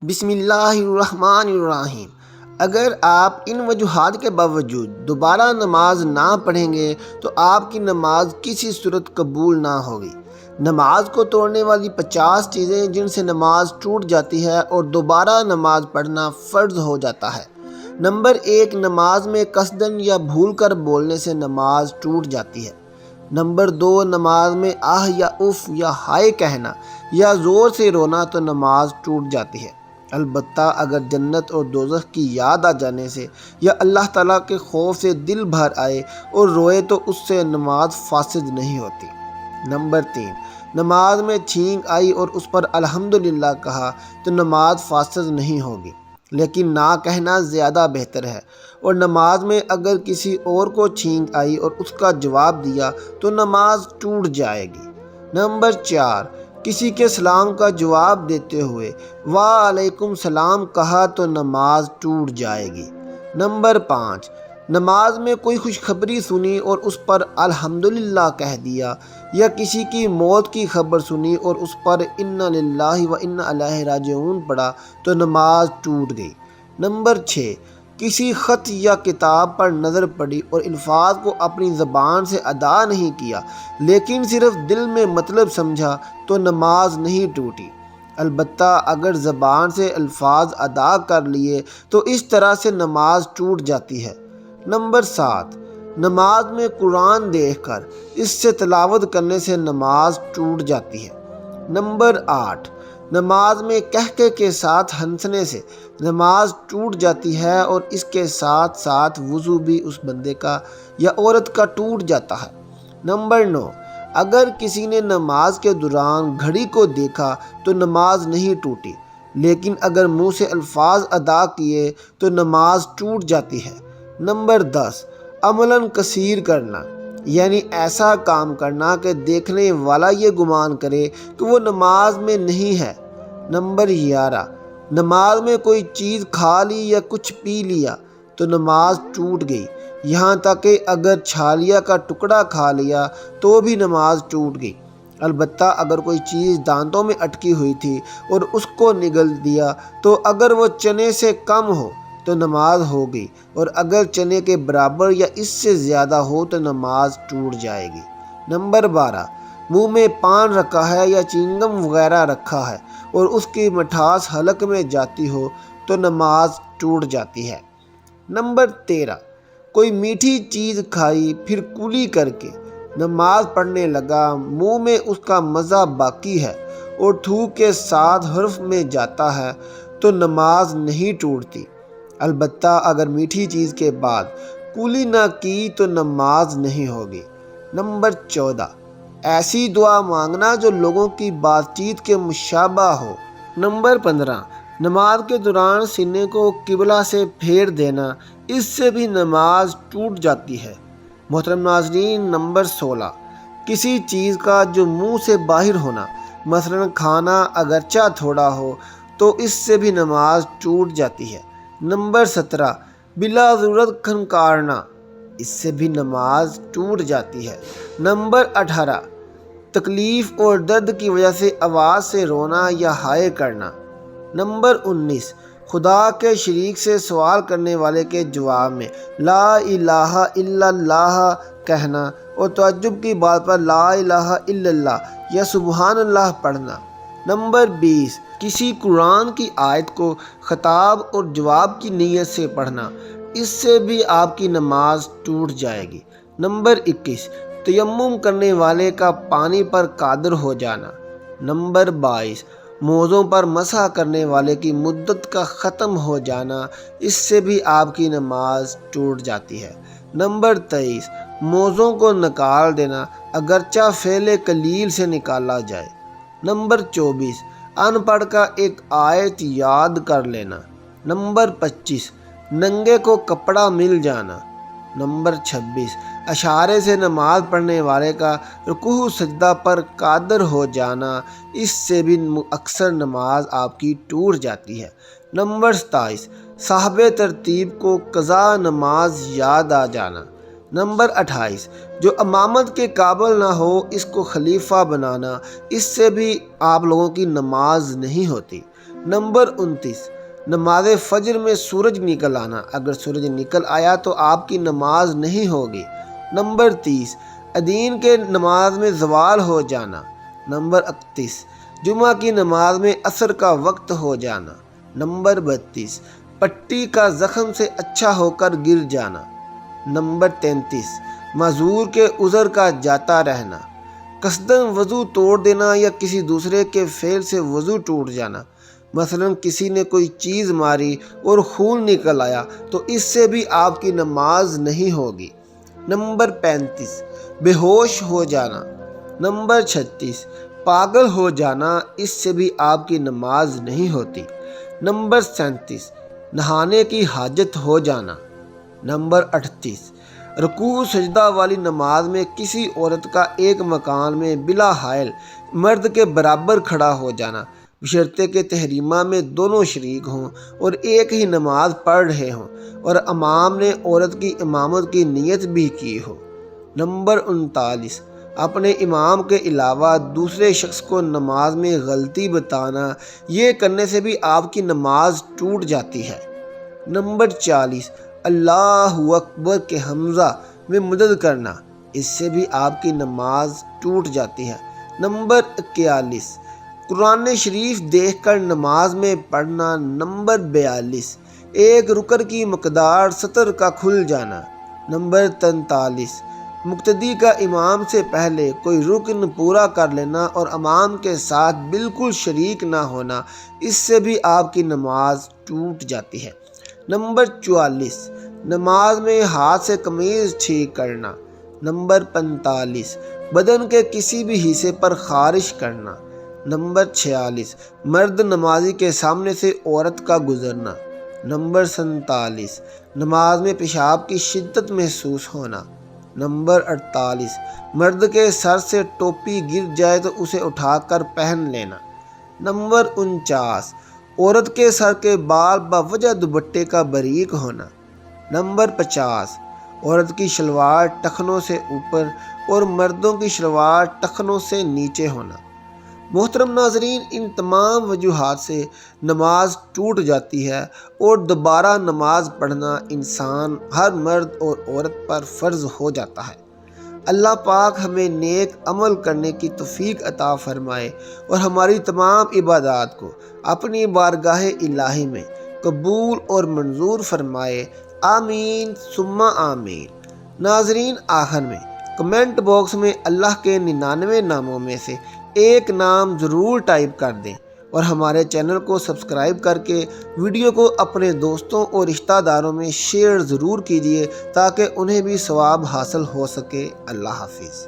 بسم اللہ الرحمن الرحیم۔ اگر آپ ان وجوہات کے باوجود دوبارہ نماز نہ پڑھیں گے تو آپ کی نماز کسی صورت قبول نہ ہوگی۔ نماز کو توڑنے والی 50 چیزیں جن سے نماز ٹوٹ جاتی ہے اور دوبارہ نماز پڑھنا فرض ہو جاتا ہے۔ نمبر 1، نماز میں قصدن یا بھول کر بولنے سے نماز ٹوٹ جاتی ہے۔ نمبر 2، نماز میں آہ یا اف یا ہائے کہنا یا زور سے رونا تو نماز ٹوٹ جاتی ہے، البتہ اگر جنت اور دوزخ کی یاد آ جانے سے یا اللہ تعالیٰ کے خوف سے دل بھر آئے اور روئے تو اس سے نماز فاسد نہیں ہوتی۔ نمبر 3، نماز میں چھینک آئی اور اس پر الحمدللہ کہا تو نماز فاسد نہیں ہوگی، لیکن نہ کہنا زیادہ بہتر ہے، اور نماز میں اگر کسی اور کو چھینک آئی اور اس کا جواب دیا تو نماز ٹوٹ جائے گی۔ نمبر 4، کسی کے سلام کا جواب دیتے ہوئے وعلیکم السلام کہا تو نماز ٹوٹ جائے گی۔ نمبر 5، نماز میں کوئی خوشخبری سنی اور اس پر الحمدللہ کہہ دیا، یا کسی کی موت کی خبر سنی اور اس پر انا للہ و انا الیہ راجعون پڑھا تو نماز ٹوٹ گئی۔ نمبر 6، کسی خط یا کتاب پر نظر پڑی اور الفاظ کو اپنی زبان سے ادا نہیں کیا لیکن صرف دل میں مطلب سمجھا تو نماز نہیں ٹوٹی، البتہ اگر زبان سے الفاظ ادا کر لیے تو اس طرح سے نماز ٹوٹ جاتی ہے۔ نمبر 7، نماز میں قرآن دیکھ کر اس سے تلاوت کرنے سے نماز ٹوٹ جاتی ہے۔ نمبر 8، نماز میں قہقہ کے ساتھ ہنسنے سے نماز ٹوٹ جاتی ہے اور اس کے ساتھ ساتھ وضو بھی اس بندے کا یا عورت کا ٹوٹ جاتا ہے۔ نمبر 9، اگر کسی نے نماز کے دوران گھڑی کو دیکھا تو نماز نہیں ٹوٹی، لیکن اگر منہ سے الفاظ ادا کیے تو نماز ٹوٹ جاتی ہے۔ نمبر 10، عملاً کثیر کرنا، یعنی ایسا کام کرنا کہ دیکھنے والا یہ گمان کرے کہ وہ نماز میں نہیں ہے۔ نمبر 11، نماز میں کوئی چیز کھا لی یا کچھ پی لیا تو نماز ٹوٹ گئی، یہاں تک کہ اگر چھالیا کا ٹکڑا کھا لیا تو بھی نماز ٹوٹ گئی، البتہ اگر کوئی چیز دانتوں میں اٹکی ہوئی تھی اور اس کو نگل دیا تو اگر وہ چنے سے کم ہو تو نماز ہو گئی، اور اگر چنے کے برابر یا اس سے زیادہ ہو تو نماز ٹوٹ جائے گی۔ نمبر 12، منہ میں پان رکھا ہے یا چنگم وغیرہ رکھا ہے اور اس کی مٹھاس حلق میں جاتی ہو تو نماز ٹوٹ جاتی ہے۔ نمبر 13، کوئی میٹھی چیز کھائی پھر کلی کر کے نماز پڑھنے لگا، منہ میں اس کا مزہ باقی ہے اور تھوک کے ساتھ حرف میں جاتا ہے تو نماز نہیں ٹوٹتی، البتہ اگر میٹھی چیز کے بعد کلی نہ کی تو نماز نہیں ہوگی۔ نمبر 14، ایسی دعا مانگنا جو لوگوں کی بات چیت کے مشابہ ہو۔ نمبر 15، نماز کے دوران سینے کو قبلہ سے پھیر دینا، اس سے بھی نماز ٹوٹ جاتی ہے۔ محترم ناظرین، نمبر 16، کسی چیز کا جو منہ سے باہر ہونا، مثلا کھانا اگرچہ تھوڑا ہو تو اس سے بھی نماز ٹوٹ جاتی ہے۔ نمبر 17، بلا ضرورت کھنکارنا، اس سے بھی نماز ٹوٹ جاتی ہے۔ نمبر 18، تکلیف اور درد کی وجہ سے آواز سے رونا یا ہائے کرنا۔ نمبر 19، خدا کے شریک سے سوال کرنے والے کے جواب میں لا الہ الا اللہ کہنا اور تعجب کی بات پر لا الہ الا اللہ یا سبحان اللہ پڑھنا۔ نمبر 20، کسی قرآن کی آیت کو خطاب اور جواب کی نیت سے پڑھنا، اس سے بھی آپ کی نماز ٹوٹ جائے گی۔ نمبر 21، تیمم کرنے والے کا پانی پر قادر ہو جانا۔ نمبر 22، موزوں پر مسح کرنے والے کی مدت کا ختم ہو جانا، اس سے بھی آپ کی نماز ٹوٹ جاتی ہے۔ نمبر 23، موزوں کو نکال دینا اگرچہ فعل قلیل سے نکالا جائے۔ نمبر 24، ان پڑھ کا ایک آیت یاد کر لینا۔ نمبر 25، ننگے کو کپڑا مل جانا۔ نمبر 26، اشارے سے نماز پڑھنے والے کا رکوع سجدہ پر قادر ہو جانا، اس سے بھی اکثر نماز آپ کی ٹوٹ جاتی ہے۔ نمبر 27، صاحب ترتیب کو قضا نماز یاد آ جانا۔ نمبر 28، جو امامت کے قابل نہ ہو اس کو خلیفہ بنانا، اس سے بھی آپ لوگوں کی نماز نہیں ہوتی۔ نمبر 29، نماز فجر میں سورج نکل آنا، اگر سورج نکل آیا تو آپ کی نماز نہیں ہوگی۔ نمبر 30، ادین کے نماز میں زوال ہو جانا۔ نمبر 31، جمعہ کی نماز میں عصر کا وقت ہو جانا۔ نمبر 32، پٹی کا زخم سے اچھا ہو کر گر جانا۔ نمبر 33، معذور کے عذر کا جاتا رہنا، قصداً وضو توڑ دینا یا کسی دوسرے کے فعل سے وضو ٹوٹ جانا، مثلا کسی نے کوئی چیز ماری اور خون نکل آیا تو اس سے بھی آپ کی نماز نہیں ہوگی۔ نمبر 35، بے ہوش ہو جانا۔ نمبر 36، پاگل ہو جانا، اس سے بھی آپ کی نماز نہیں ہوتی۔ نمبر 37، نہانے کی حاجت ہو جانا۔ نمبر 38، رکوع سجدہ والی نماز میں کسی عورت کا ایک مکان میں بلا حائل مرد کے برابر کھڑا ہو جانا، بشرطے کہ تحریمہ میں دونوں شریک ہوں اور ایک ہی نماز پڑھ رہے ہوں اور امام نے عورت کی امامت کی نیت بھی کی ہو۔ نمبر 39، اپنے امام کے علاوہ دوسرے شخص کو نماز میں غلطی بتانا، یہ کرنے سے بھی آپ کی نماز ٹوٹ جاتی ہے۔ نمبر 40، اللہ اکبر کے حمزہ میں مدد کرنا، اس سے بھی آپ کی نماز ٹوٹ جاتی ہے۔ نمبر 41، قرآن شریف دیکھ کر نماز میں پڑھنا۔ نمبر 42، ایک رکن کی مقدار سطر کا کھل جانا۔ نمبر 43، مقتدی کا امام سے پہلے کوئی رکن پورا کر لینا اور امام کے ساتھ بالکل شریک نہ ہونا، اس سے بھی آپ کی نماز ٹوٹ جاتی ہے۔ نمبر 44، نماز میں ہاتھ سے قمیض ٹھیک کرنا۔ نمبر 45، بدن کے کسی بھی حصے پر خارش کرنا۔ نمبر 46، مرد نمازی کے سامنے سے عورت کا گزرنا۔ نمبر 47، نماز میں پیشاب کی شدت محسوس ہونا۔ نمبر 48، مرد کے سر سے ٹوپی گر جائے تو اسے اٹھا کر پہن لینا۔ نمبر 49، عورت کے سر کے بال بوجہ دوپٹے کا باریک ہونا۔ نمبر 50، عورت کی شلوار ٹخنوں سے اوپر اور مردوں کی شلوار ٹخنوں سے نیچے ہونا۔ محترم ناظرین، ان تمام وجوہات سے نماز ٹوٹ جاتی ہے اور دوبارہ نماز پڑھنا انسان ہر مرد اور عورت پر فرض ہو جاتا ہے۔ اللہ پاک ہمیں نیک عمل کرنے کی توفیق عطا فرمائے اور ہماری تمام عبادات کو اپنی بارگاہ الہی میں قبول اور منظور فرمائے، آمین ثم آمین۔ ناظرین، آخر میں کمنٹ باکس میں اللہ کے 99 ناموں میں سے ایک نام ضرور ٹائپ کر دیں اور ہمارے چینل کو سبسکرائب کر کے ویڈیو کو اپنے دوستوں اور رشتہ داروں میں شیئر ضرور کیجیے تاکہ انہیں بھی ثواب حاصل ہو سکے۔ اللہ حافظ۔